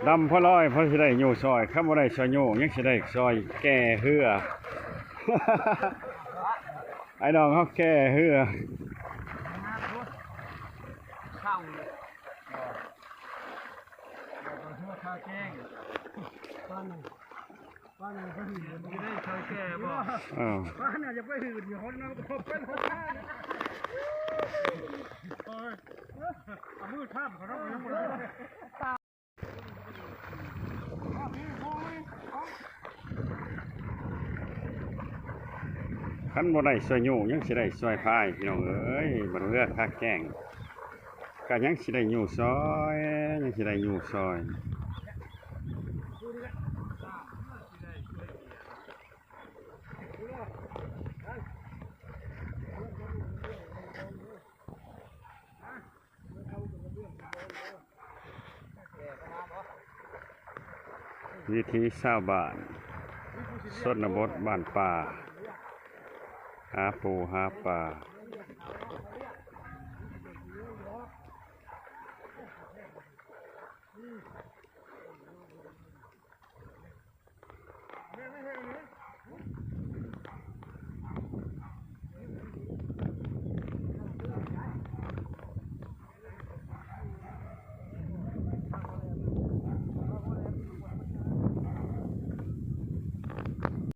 ดำพอร้อยพอสิได้โยซอยข้าบ่ได้ซอยโยยังสิได้ซอยแก่เหือ ไอ้น้องเขาแก่เหือเข้าเลยหัวคาแกงบ้านไหนก็หื่นไม่ได้เคยแก่บ่บ้านน่ะจะไปหื่นอยู่คนนั้นก็เป็นคนนั้นเอามือทับเขาต้องยังบ่คันบ่ได้ซอยโยยังสิได้ซอยพายพี่น้องเอ้ยบ่เลือกคักแกงก็ยังสิได้โยซอยยังสิได้โยซอยวิธีชาวบ้านชนบทบ้านป่าหาปูหาปลา